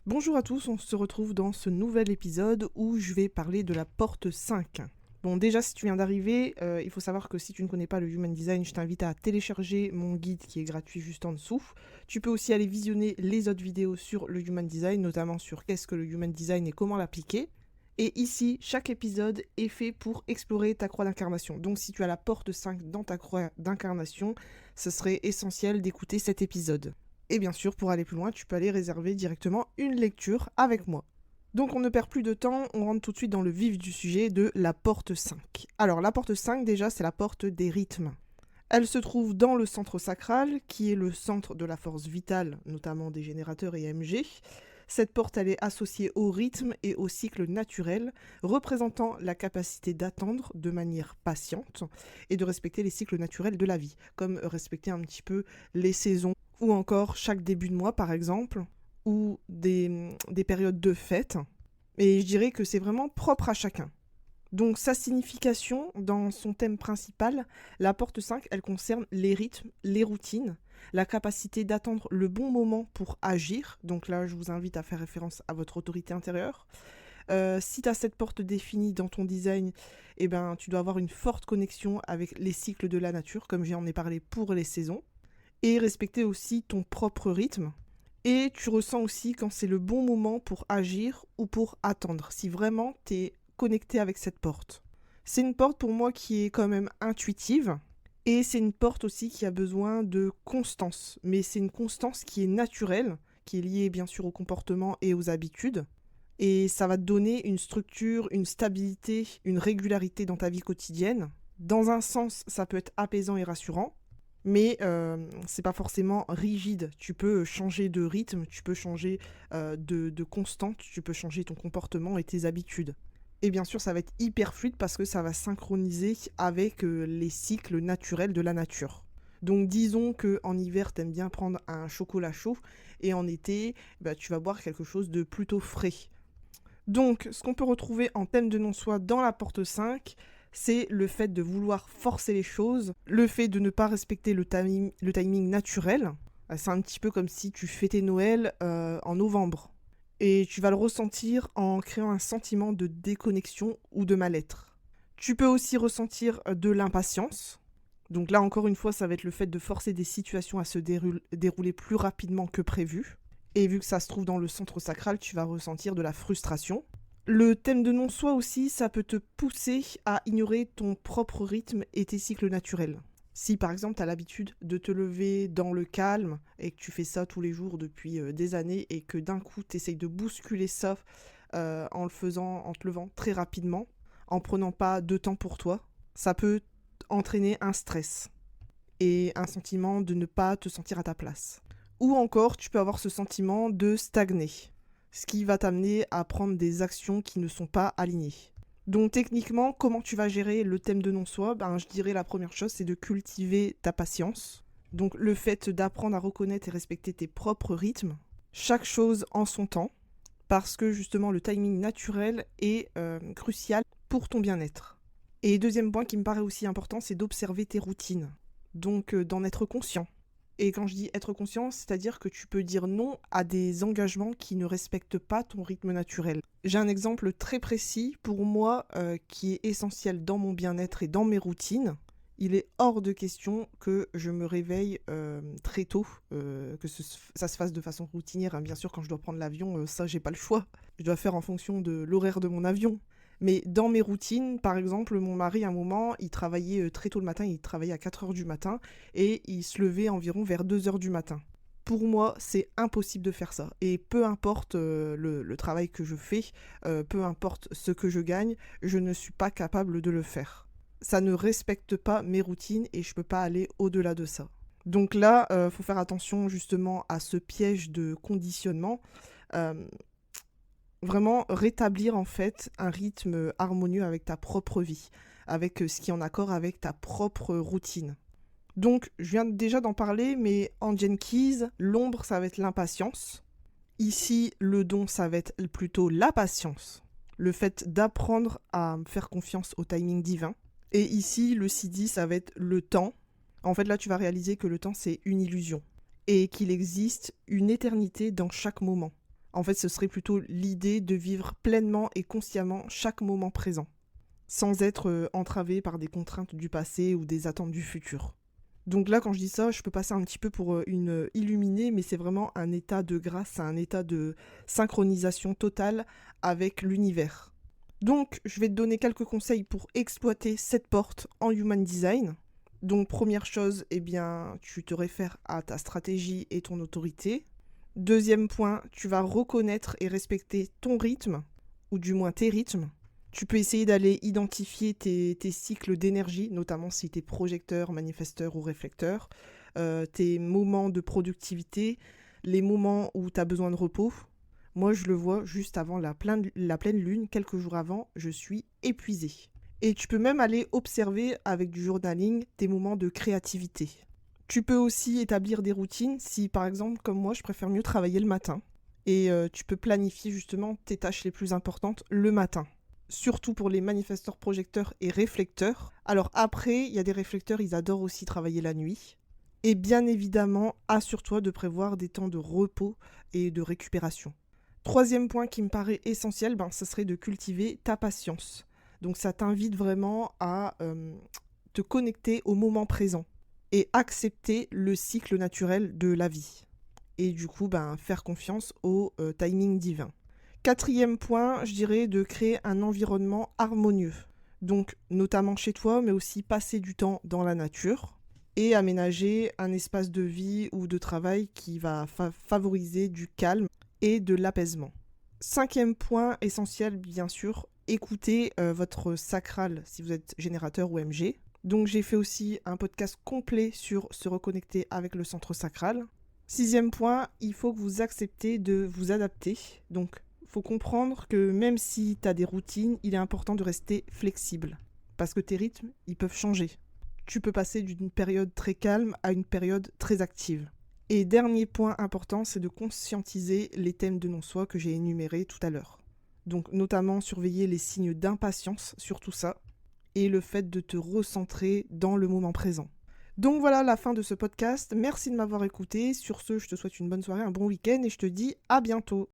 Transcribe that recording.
Bonjour à tous, on se retrouve dans ce nouvel épisode où je vais parler de la porte 5. Bon, déjà, si tu viens d'arriver, il faut savoir que si tu ne connais pas le Human Design, je t'invite à télécharger mon guide qui est gratuit juste en dessous. Tu peux aussi aller visionner les autres vidéos sur le Human Design, notamment sur qu'est-ce que le Human Design et comment l'appliquer. Et ici, chaque épisode est fait pour explorer ta croix d'incarnation. Donc si tu as la porte 5 dans ta croix d'incarnation, ce serait essentiel d'écouter cet épisode. Et bien sûr, pour aller plus loin, tu peux aller réserver directement une lecture avec moi. Donc on ne perd plus de temps, on rentre tout de suite dans le vif du sujet de la porte 5. Alors la porte 5 déjà, c'est la porte des rythmes. Elle se trouve dans le centre sacral, qui est le centre de la force vitale, notamment des générateurs et MG. Cette porte, elle est associée au rythme et au cycle naturel, représentant la capacité d'attendre de manière patiente et de respecter les cycles naturels de la vie, comme respecter un petit peu les saisons, ou encore chaque début de mois par exemple, ou des périodes de fête. Et je dirais que c'est vraiment propre à chacun. Donc sa signification, dans son thème principal, la porte 5, elle concerne les rythmes, les routines, la capacité d'attendre le bon moment pour agir. Donc là, je vous invite à faire référence à votre autorité intérieure. Si tu as cette porte définie dans ton design, eh ben, tu dois avoir une forte connexion avec les cycles de la nature, comme j'en ai parlé pour les saisons, et respecter aussi ton propre rythme. Et tu ressens aussi quand c'est le bon moment pour agir ou pour attendre, si vraiment tu es connecté avec cette porte. C'est une porte pour moi qui est quand même intuitive, et c'est une porte aussi qui a besoin de constance, mais c'est une constance qui est naturelle, qui est liée bien sûr au comportement et aux habitudes, et ça va te donner une structure, une stabilité, une régularité dans ta vie quotidienne. Dans un sens, ça peut être apaisant et rassurant, mais c'est pas forcément rigide. Tu peux changer de rythme, tu peux changer de constante, tu peux changer ton comportement et tes habitudes. Et bien sûr, ça va être hyper fluide parce que ça va synchroniser avec les cycles naturels de la nature. Donc disons qu'en hiver, t'aimes bien prendre un chocolat chaud et en été, bah, tu vas boire quelque chose de plutôt frais. Donc, ce qu'on peut retrouver en thème de non-soi dans la porte 5, c'est le fait de vouloir forcer les choses, le fait de ne pas respecter le timing naturel. C'est un petit peu comme si tu fêtais Noël en novembre. Et tu vas le ressentir en créant un sentiment de déconnexion ou de mal-être. Tu peux aussi ressentir de l'impatience. Donc là, encore une fois, ça va être le fait de forcer des situations à se dérouler plus rapidement que prévu. Et vu que ça se trouve dans le centre sacral, tu vas ressentir de la frustration. Le thème de non-soi aussi, ça peut te pousser à ignorer ton propre rythme et tes cycles naturels. Si par exemple tu as l'habitude de te lever dans le calme et que tu fais ça tous les jours depuis des années et que d'un coup tu essayes de bousculer ça en te levant très rapidement, en prenant pas de temps pour toi, ça peut entraîner un stress et un sentiment de ne pas te sentir à ta place. Ou encore, tu peux avoir ce sentiment de stagner, ce qui va t'amener à prendre des actions qui ne sont pas alignées. Donc techniquement, comment tu vas gérer le thème de non-soi ? Je dirais la première chose, c'est de cultiver ta patience. Donc le fait d'apprendre à reconnaître et respecter tes propres rythmes, chaque chose en son temps, parce que justement le timing naturel est crucial pour ton bien-être. Et deuxième point qui me paraît aussi important, c'est d'observer tes routines. Donc d'en être conscient. Et quand je dis être conscient, c'est-à-dire que tu peux dire non à des engagements qui ne respectent pas ton rythme naturel. J'ai un exemple très précis pour moi qui est essentiel dans mon bien-être et dans mes routines. Il est hors de question que je me réveille très tôt, ça se fasse de façon routinière. Hein. Bien sûr, quand je dois prendre l'avion, ça, j'ai pas le choix. Je dois faire en fonction de l'horaire de mon avion. Mais dans mes routines, par exemple, mon mari, à un moment, il travaillait très tôt le matin, il travaillait à 4h du matin, et il se levait environ vers 2h du matin. Pour moi, c'est impossible de faire ça. Et peu importe le travail que je fais, peu importe ce que je gagne, je ne suis pas capable de le faire. Ça ne respecte pas mes routines et je ne peux pas aller au-delà de ça. Donc là, faut faire attention justement à ce piège de conditionnement. Vraiment rétablir en fait un rythme harmonieux avec ta propre vie, avec ce qui est en accord avec ta propre routine. Donc, je viens déjà d'en parler, mais en Jenkins, l'ombre, ça va être l'impatience. Ici, le don, ça va être plutôt la patience. Le fait d'apprendre à faire confiance au timing divin. Et ici, le CD, ça va être le temps. En fait, là, tu vas réaliser que le temps, c'est une illusion. Et qu'il existe une éternité dans chaque moment. En fait, ce serait plutôt l'idée de vivre pleinement et consciemment chaque moment présent, sans être entravé par des contraintes du passé ou des attentes du futur. Donc là, quand je dis ça, je peux passer un petit peu pour une illuminée, mais c'est vraiment un état de grâce, un état de synchronisation totale avec l'univers. Donc, je vais te donner quelques conseils pour exploiter cette porte en Human Design. Donc, première chose, tu te réfères à ta stratégie et ton autorité. Deuxième point, tu vas reconnaître et respecter ton rythme, ou du moins tes rythmes. Tu peux essayer d'aller identifier tes cycles d'énergie, notamment si tu es projecteur, manifesteur ou réflecteur, tes moments de productivité, les moments où tu as besoin de repos. Moi, je le vois juste avant la pleine lune, quelques jours avant, je suis épuisée. Et tu peux même aller observer avec du journaling tes moments de créativité. Tu peux aussi établir des routines si, par exemple, comme moi, je préfère mieux travailler le matin. Et tu peux planifier justement tes tâches les plus importantes le matin. Surtout pour les manifesteurs, projecteurs et réflecteurs. Alors après, il y a des réflecteurs, ils adorent aussi travailler la nuit. Et bien évidemment, assure-toi de prévoir des temps de repos et de récupération. Troisième point qui me paraît essentiel, ce serait de cultiver ta patience. Donc ça t'invite vraiment à te connecter au moment présent et accepter le cycle naturel de la vie. Et du coup, faire confiance au timing divin. Quatrième point, je dirais de créer un environnement harmonieux. Donc, notamment chez toi, mais aussi passer du temps dans la nature et aménager un espace de vie ou de travail qui va favoriser du calme et de l'apaisement. Cinquième point essentiel, bien sûr, écoutez votre sacral si vous êtes générateur ou MG. Donc, j'ai fait aussi un podcast complet sur se reconnecter avec le centre sacral. Sixième point, il faut que vous acceptez de vous adapter. Donc, il faut comprendre que même si tu as des routines, il est important de rester flexible. Parce que tes rythmes, ils peuvent changer. Tu peux passer d'une période très calme à une période très active. Et dernier point important, c'est de conscientiser les thèmes de non-soi que j'ai énumérés tout à l'heure. Donc, notamment surveiller les signes d'impatience sur tout ça. Et le fait de te recentrer dans le moment présent. Donc voilà la fin de ce podcast. Merci de m'avoir écouté. Sur ce, je te souhaite une bonne soirée, un bon week-end et je te dis à bientôt.